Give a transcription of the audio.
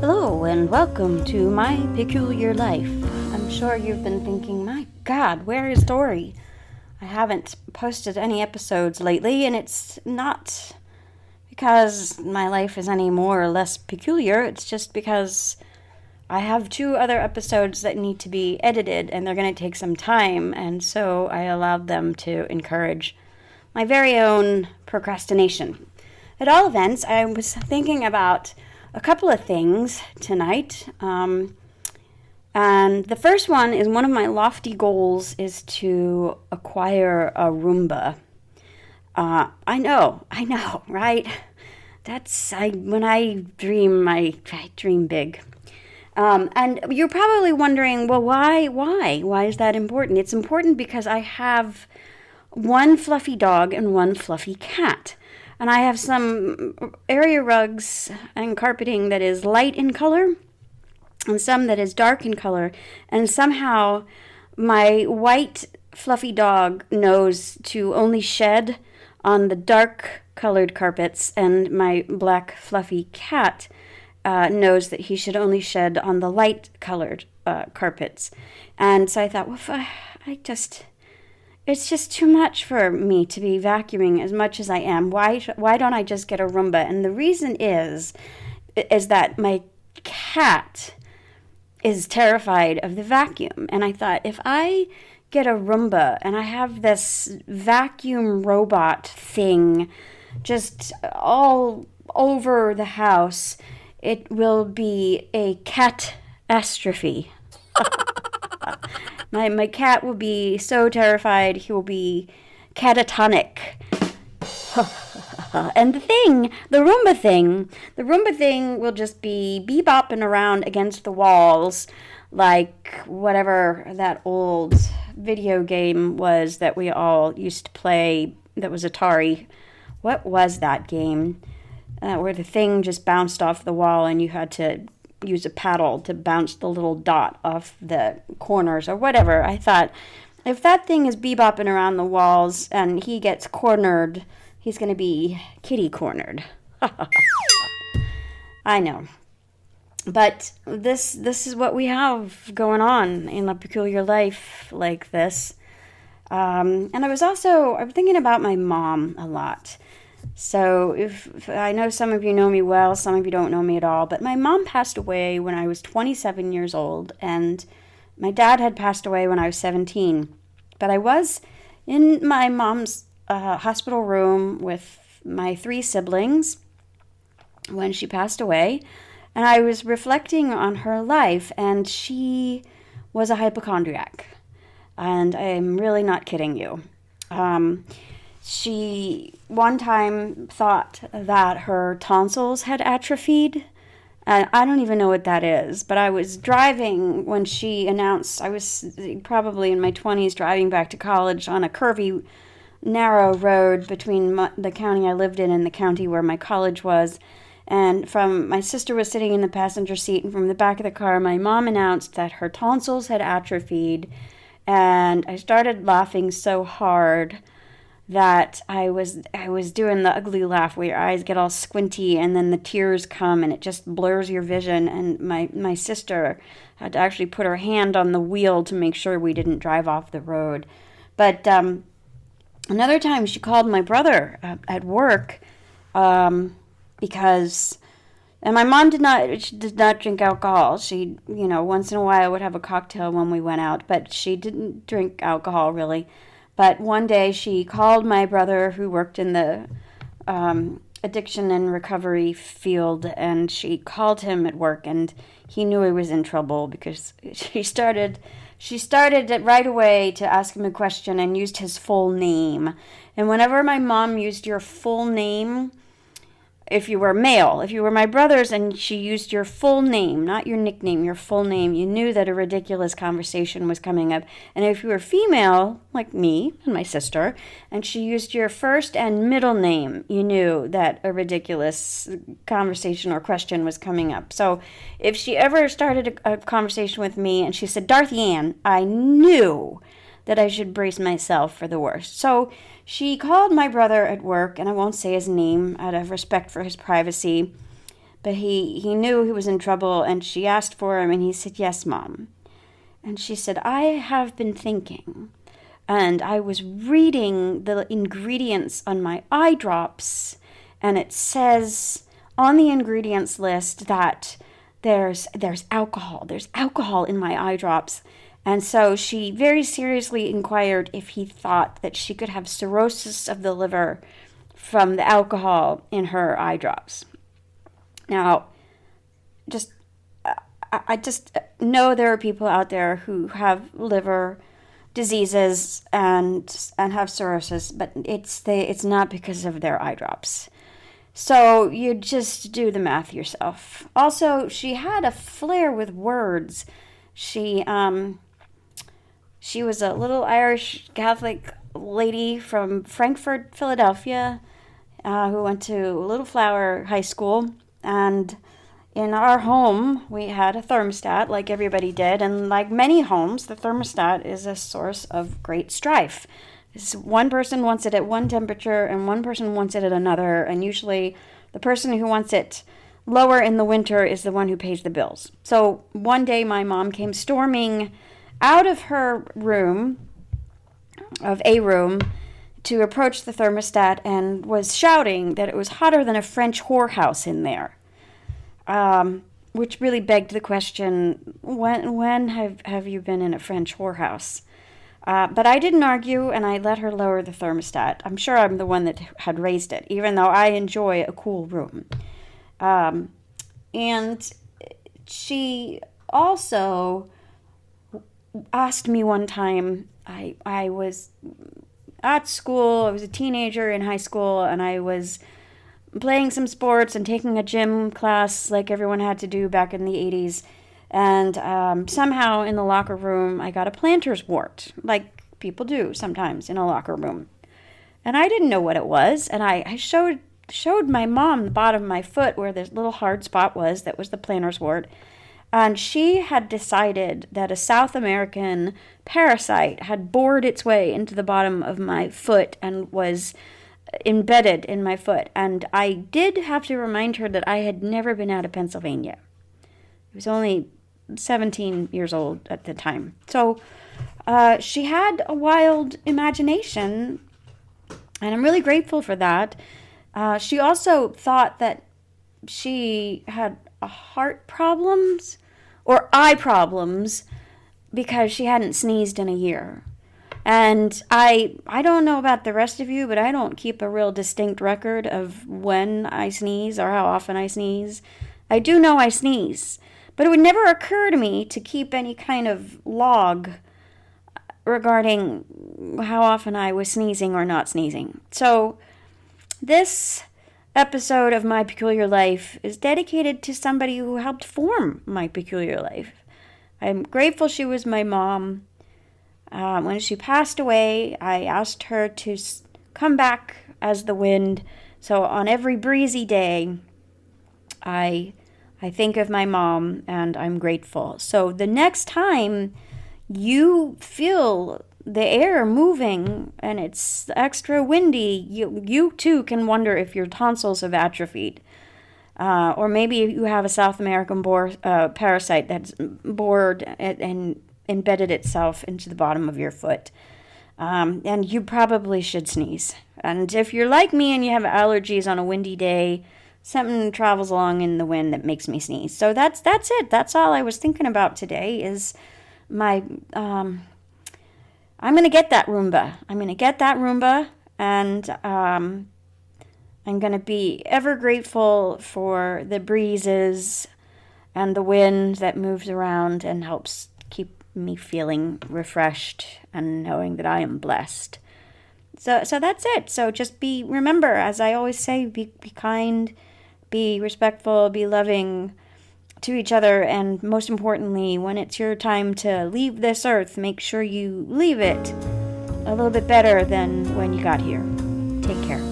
Hello and welcome to My Peculiar Life. I'm sure you've been thinking, my God, where is Dory? I haven't posted any episodes lately, and it's not because my life is any more or less peculiar. It's just because I have 2 other episodes that need to be edited, and they're going to take some time, and so I allowed them to encourage my very own procrastination. At all events, I was thinking about a couple of things tonight. And the first one is one of my lofty goals is to acquire a Roomba. I know, right? When I dream big. And you're probably wondering, well, why? Why is that important? It's important because I have one fluffy dog and one fluffy cat. And I have some area rugs and carpeting that is light in color and some that is dark in color. And somehow my white fluffy dog knows to only shed on the dark colored carpets, and my black fluffy cat knows that he should only shed on the light colored carpets. And so I thought, well, it's just too much for me to be vacuuming as much as I am. Why don't I just get a Roomba? And the reason is that my cat is terrified of the vacuum. And I thought, if I get a Roomba and I have this vacuum robot thing just all over the house, it will be a catastrophe. My cat will be so terrified, he will be catatonic. And the Roomba thing will just be bebopping around against the walls like whatever that old video game was that we all used to play that was Atari. What was that game? Where the thing just bounced off the wall and you had to use a paddle to bounce the little dot off the corners or whatever. I thought, if that thing is bebopping around the walls and he gets cornered, he's going to be kitty cornered. I know. But this is what we have going on in a peculiar life like this. And I'm thinking about my mom a lot. So if I know some of you know me well, some of you don't know me at all, but my mom passed away when I was 27 years old, and my dad had passed away when I was 17. But I was in my mom's hospital room with my 3 siblings when she passed away, and I was reflecting on her life, and she was a hypochondriac. And I'm really not kidding you. She one time thought that her tonsils had atrophied. And I don't even know what that is, but I was driving when she announced. I was probably in my 20s driving back to college on a curvy, narrow road between the county I lived in and the county where my college was. And my sister was sitting in the passenger seat, and from the back of the car, my mom announced that her tonsils had atrophied. And I started laughing so hard that I was doing the ugly laugh where your eyes get all squinty and then the tears come and it just blurs your vision. And my sister had to actually put her hand on the wheel to make sure we didn't drive off the road. But another time she called my brother at work because... And my mom did not drink alcohol. She, once in a while would have a cocktail when we went out, but she didn't drink alcohol really. But one day she called my brother, who worked in the addiction and recovery field, and she called him at work, and he knew he was in trouble because she started right away to ask him a question and used his full name. And whenever my mom used your full name, if you were male, if you were my brother's and she used your full name, not your nickname, your full name, you knew that a ridiculous conversation was coming up. And if you were female, like me and my sister, and she used your first and middle name, you knew that a ridiculous conversation or question was coming up. So if she ever started a conversation with me and she said, Dorothy Ann, I knew that I should brace myself for the worst. So she called my brother at work, and I won't say his name out of respect for his privacy, But he knew he was in trouble, and she asked for him, and he said, "Yes, Mom." And she said, "I have been thinking, and I was reading the ingredients on my eye drops, and it says on the ingredients list that there's alcohol. There's alcohol in my eye drops." And so she very seriously inquired if he thought that she could have cirrhosis of the liver from the alcohol in her eye drops. Now, I just know there are people out there who have liver diseases and have cirrhosis, but it's not because of their eye drops. So you just do the math yourself. Also, she had a flair with words. She was a little Irish Catholic lady from Frankfurt, Philadelphia, who went to Little Flower High School. And in our home, we had a thermostat, like everybody did. And like many homes, the thermostat is a source of great strife. One person wants it at one temperature, and one person wants it at another. And usually the person who wants it lower in the winter is the one who pays the bills. So one day my mom came storming out of her room, to approach the thermostat and was shouting that it was hotter than a French whorehouse in there, which really begged the question, when have you been in a French whorehouse? But I didn't argue, and I let her lower the thermostat. I'm sure I'm the one that had raised it, even though I enjoy a cool room. And she also asked me one time, I was at school, I was a teenager in high school, and I was playing some sports and taking a gym class like everyone had to do back in the 80s. And somehow in the locker room, I got a planter's wart, like people do sometimes in a locker room. And I didn't know what it was, and I showed my mom the bottom of my foot where this little hard spot was. That was the planter's wart. And she had decided that a South American parasite had bored its way into the bottom of my foot and was embedded in my foot. And I did have to remind her that I had never been out of Pennsylvania. I was only 17 years old at the time. So she had a wild imagination, and I'm really grateful for that. She also thought that she had heart problems or eye problems because she hadn't sneezed in a year. And I don't know about the rest of you, but I don't keep a real distinct record of when I sneeze or how often I sneeze. I do know I sneeze, but it would never occur to me to keep any kind of log regarding how often I was sneezing or not sneezing. So this episode of My Peculiar Life is dedicated to somebody who helped form my peculiar life. I'm grateful she was my mom. When she passed away, I asked her to come back as the wind. So on every breezy day, I think of my mom, and I'm grateful. So the next time you feel the air moving and it's extra windy, you too can wonder if your tonsils have atrophied. Or maybe you have a South American parasite that's bored and embedded itself into the bottom of your foot. And you probably should sneeze. And if you're like me and you have allergies on a windy day, something travels along in the wind that makes me sneeze. So that's it. That's all I was thinking about today is my... I'm going to get that Roomba. And I'm going to be ever grateful for the breezes and the wind that moves around and helps keep me feeling refreshed and knowing that I am blessed. So that's it. So just remember, as I always say, be kind, be respectful, be loving to each other, and most importantly, when it's your time to leave this earth, make sure you leave it a little bit better than when you got here. Take care.